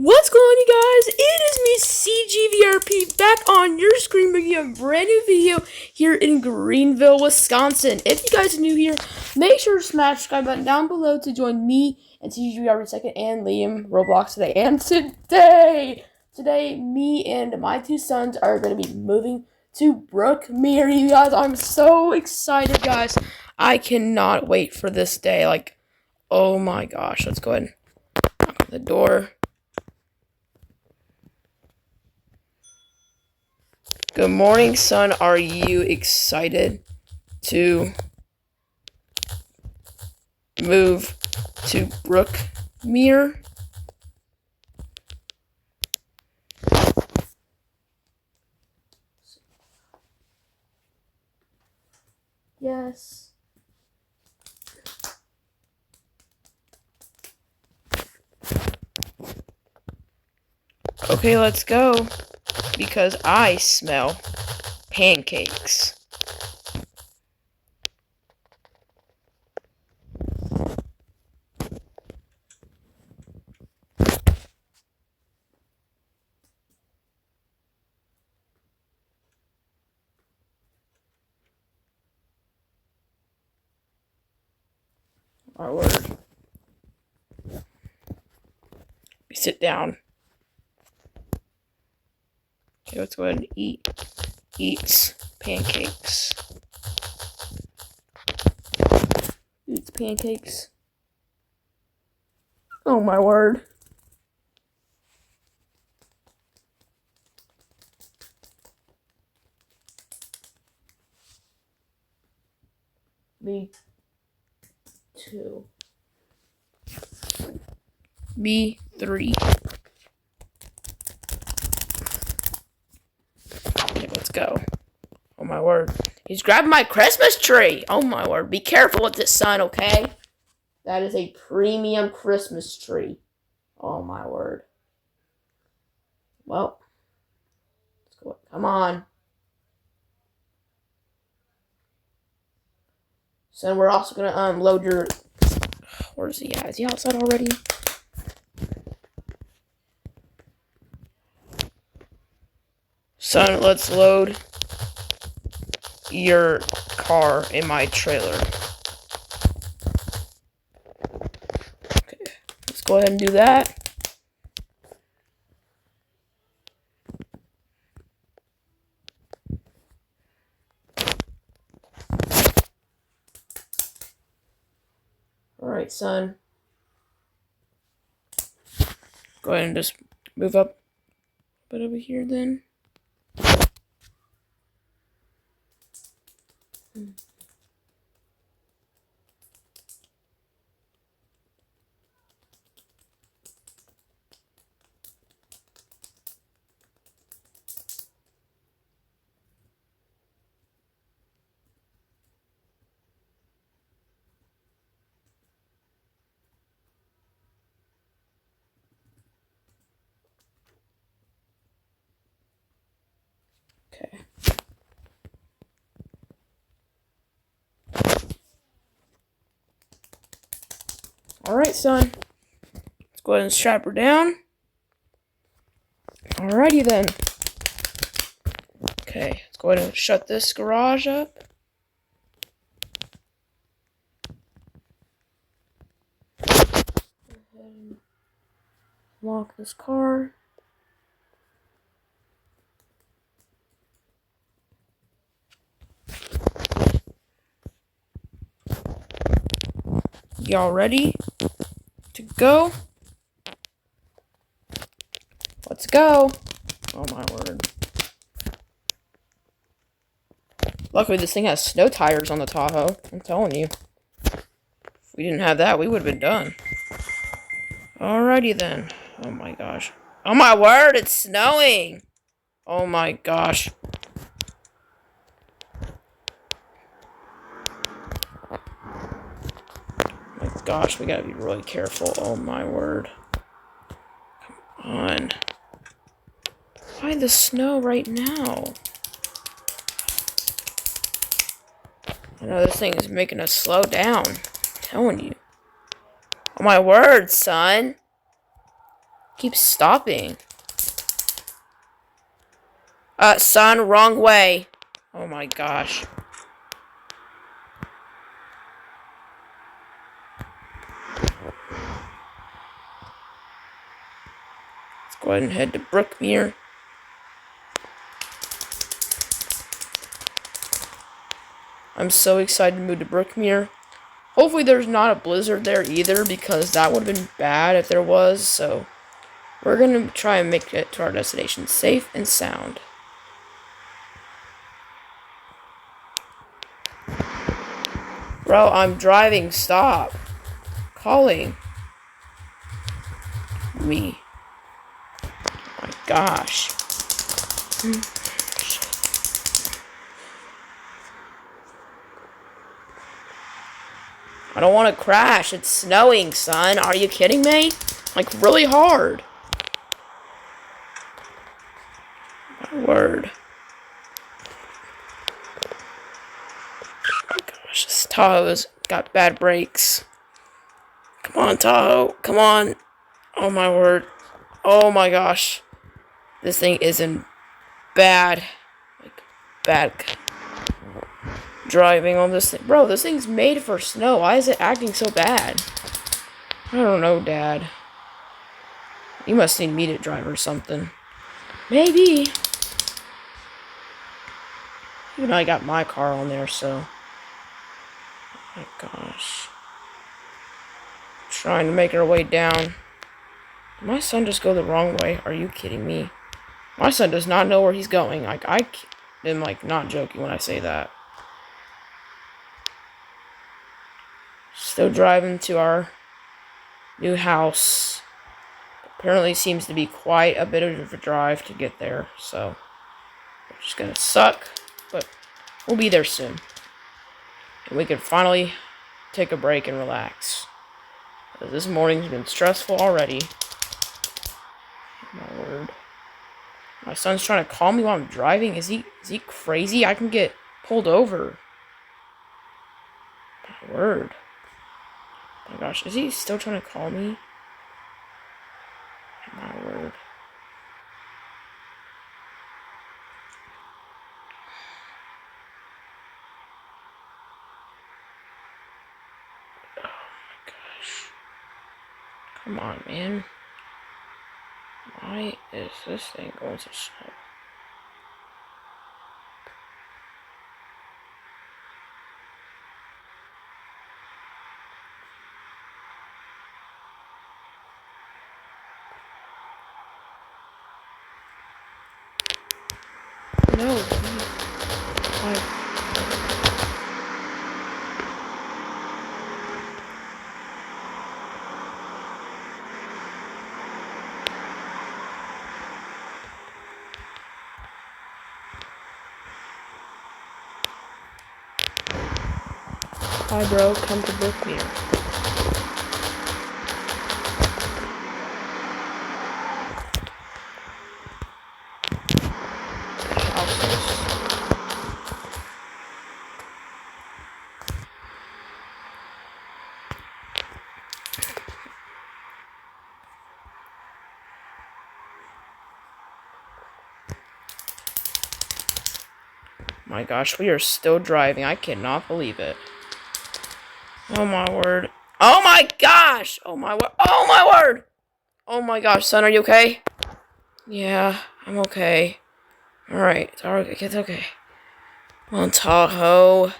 What's going on, you guys? It is me, CGVRP, back on your screen bringing you a brand new video here in Greenville, Wisconsin. If you guys are new here, make sure to smash the subscribe button down below to join me and CGVRP second and Liam Roblox today. And today, me and my two sons are going to be moving to Brookmeire. You guys, I'm so excited, guys. I cannot wait for this day. Like, oh my gosh. Let's go ahead and knock on the door. Good morning, son. Are you excited to move to Brookmeire? Yes. Okay, let's go. Because I smell pancakes. My word. We sit down. Okay, let's go ahead and eats pancakes. Eats pancakes. Oh my word. Me too. Me three. Okay, let's go. Oh my word. He's grabbing my Christmas tree. Oh my word. Be careful with this, son, okay? That is a premium Christmas tree. Oh my word. Well, let's go. Come on. Son, we're also gonna load your. Where's he at? Is he outside already? Son, let's load your car in my trailer. Okay, let's go ahead and do that. Alright, son. Go ahead and just move up a bit over here then. Okay. Alright, son. Let's go ahead and strap her down. Alrighty then. Okay, let's go ahead and shut this garage up. Go ahead and lock this car. Y'all ready to go? Let's go. Oh my word. Luckily this thing has snow tires on the Tahoe. I'm telling you. If we didn't have that, we would have been done. Alrighty then. Oh my gosh. Oh my word, it's snowing. Oh my gosh. Gosh, we gotta be really careful. Oh my word. Come on. Why the snow right now? I know this thing is making us slow down. I'm telling you. Oh my word, son. Keep stopping. Son, wrong way. Oh my gosh. Let's go ahead and head to Brookmeire. I'm so excited to move to Brookmeire. Hopefully there's not a blizzard there either, because that would have been bad if there was. So we're going to try and make it to our destination safe and sound. Bro, I'm driving. Stop calling me. Oh my gosh. I don't want to crash. It's snowing, son. Are you kidding me? Like, really hard. My word. Oh my gosh, this Tahoe's got bad brakes. Come on, Tahoe. Come on. Oh my word. Oh my gosh. This thing is in bad driving on this thing. Bro, this thing's made for snow. Why is it acting so bad? I don't know, Dad. You must need me to drive or something. Maybe. Even though I got my car on there, so. Oh my gosh. Trying to make our way down. Did my son just go the wrong way? Are you kidding me? My son does not know where he's going. Like, I am, like, not joking when I say that. Still driving to our new house. Apparently seems to be quite a bit of a drive to get there, so it's just gonna suck, but we'll be there soon. And we can finally take a break and relax. This morning's been stressful already. My word. My son's trying to call me while I'm driving. Is he crazy? I can get pulled over. My word. Oh my gosh, is he still trying to call me? My word. Oh my gosh. Come on, man. Why is this thing going so slow? No, why? Hi, bro. Come to Brookmeire. My gosh, we are still driving. I cannot believe it. Oh my word. Oh my gosh! Oh my word. Oh my word! Oh my gosh, son, are you okay? Yeah, I'm okay. Alright, it's alright. It's okay. Come on, Tahoe.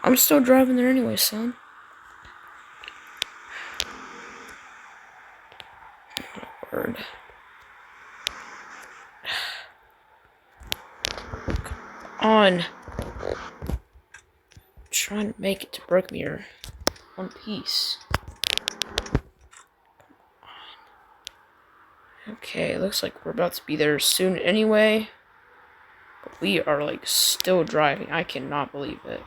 I'm still driving there anyway, son. Word. Come on. I'm trying to make it to Brookmeire. One piece. Okay, looks like we're about to be there soon anyway. But we are, like, still driving. I cannot believe it.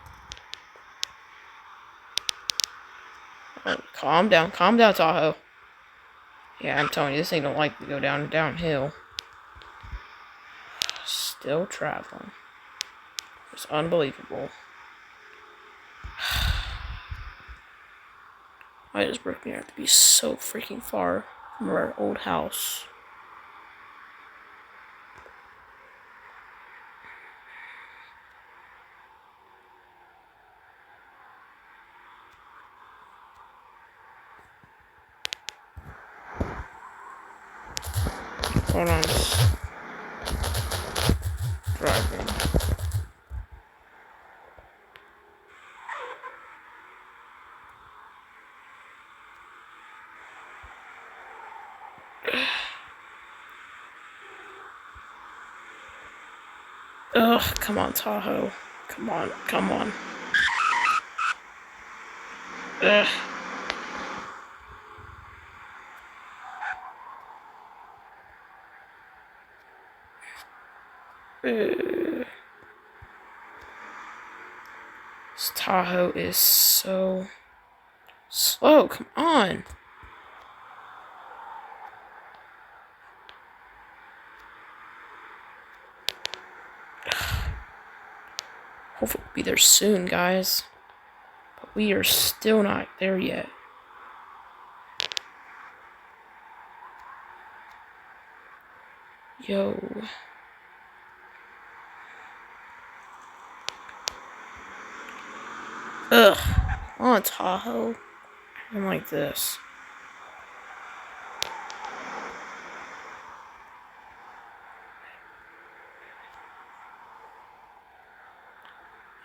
Oh, calm down, Tahoe. Yeah, I'm telling you, this thing don't like to go downhill. Still traveling. It's unbelievable. Why does Brookmeire have to be so freaking far from our old house? Hold on. Driving. Ugh, come on, Tahoe. Come on, come on. Ugh. This Tahoe is so slow. Come on. Hopefully we'll be there soon, guys. But we are still not there yet. Yo. Ugh. Come on, Tahoe. I'm like this.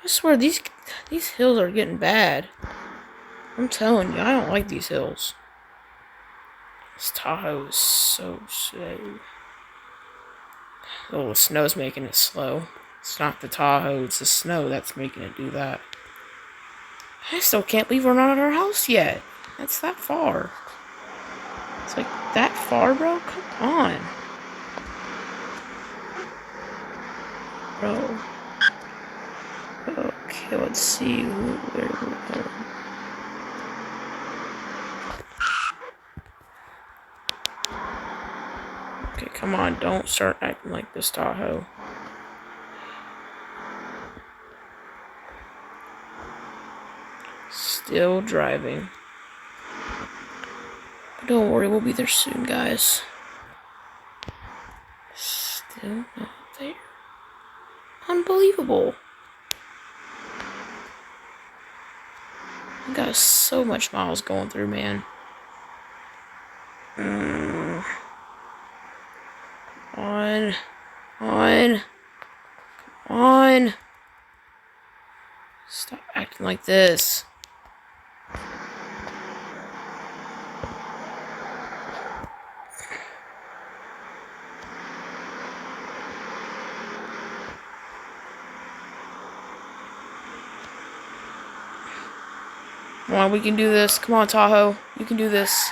I swear, these hills are getting bad. I'm telling you, I don't like these hills. This Tahoe is so slow. Oh, the snow's making it slow. It's not the Tahoe, it's the snow that's making it do that. I still can't believe we're not at our house yet. That's that far. It's like that far, bro? Come on. Bro. Okay, let's see where we're going. Okay, come on, don't start acting like this, Tahoe. Still driving. But don't worry, we'll be there soon, guys. Still not there. Unbelievable. We got so much miles going through, man. On. Stop acting like this. Come on, we can do this. Come on, Tahoe. You can do this.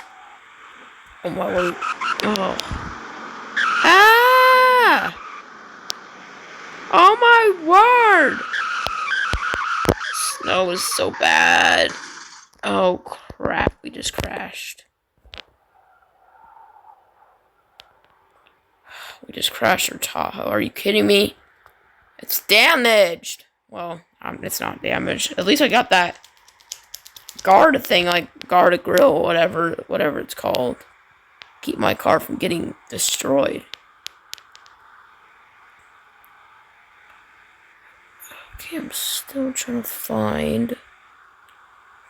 Oh my word. Oh. Ah! Oh my word! Snow is so bad. Oh crap, we just crashed. We just crashed our Tahoe. Are you kidding me? It's damaged. Well, it's not damaged. At least I got that guard thing, like guard a grill, whatever it's called. Keep my car from getting destroyed. Okay, I'm still trying to find.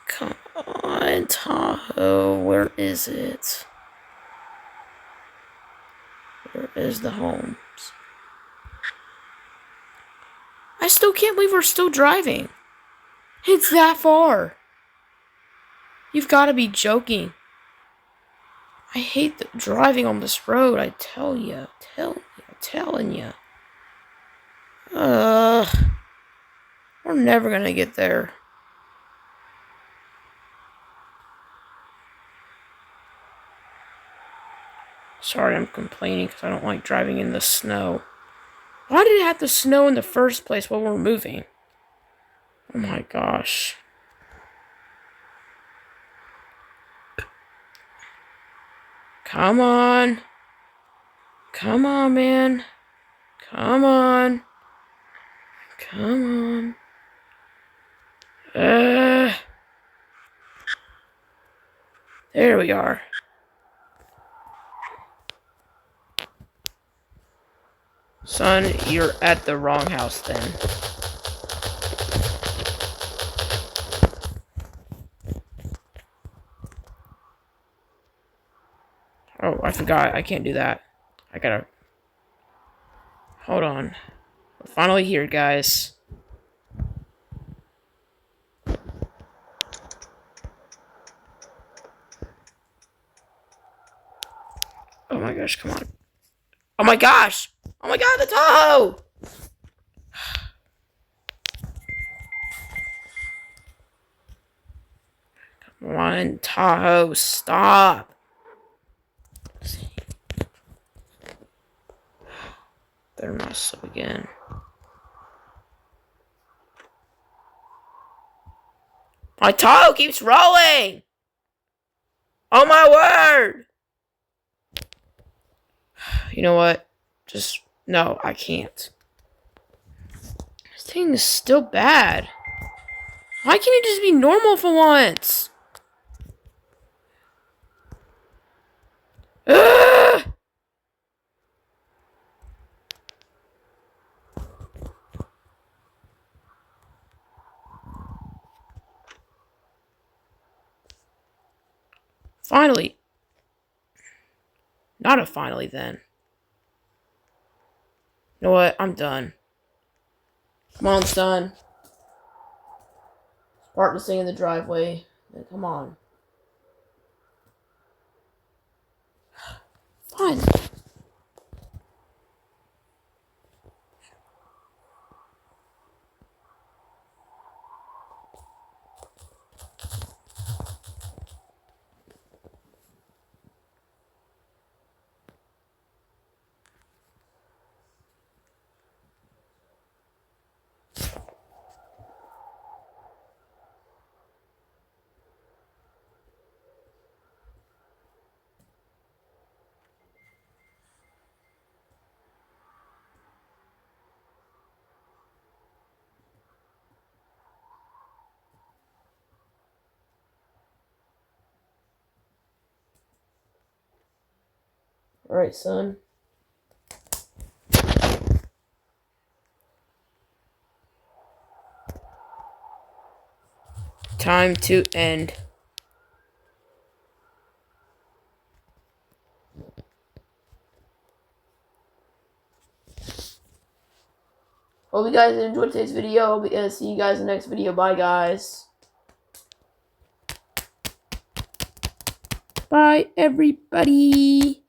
Come on, Tahoe. Where is it? Where is the homes? I still can't believe we're still driving. It's that far. You've got to be joking. I hate driving on this road, I tell you. Telling you. We're never gonna get there. Sorry, I'm complaining because I don't like driving in the snow. Why did it have to snow in the first place while we're moving? Oh my gosh. Come on. Come on, man. Come on. Come on. There we are. Son, you're at the wrong house then. Oh, I forgot. I can't do that. I gotta... Hold on. We're finally here, guys. Oh my gosh, come on. Oh my gosh! Oh my god, the Tahoe! Come on, Tahoe, stop! Better mess up again. My Tahoe keeps rolling! Oh my word! You know what? Just, no, I can't. This thing is still bad. Why can't it just be normal for once? Ugh! Finally. Not a finally then. You know what? I'm done. Come on, son. Park this thing in the driveway. Come on. Fine. Alright, son. Time to end. Hope you guys enjoyed today's video. I'll see you guys in the next video. Bye, guys. Bye, everybody.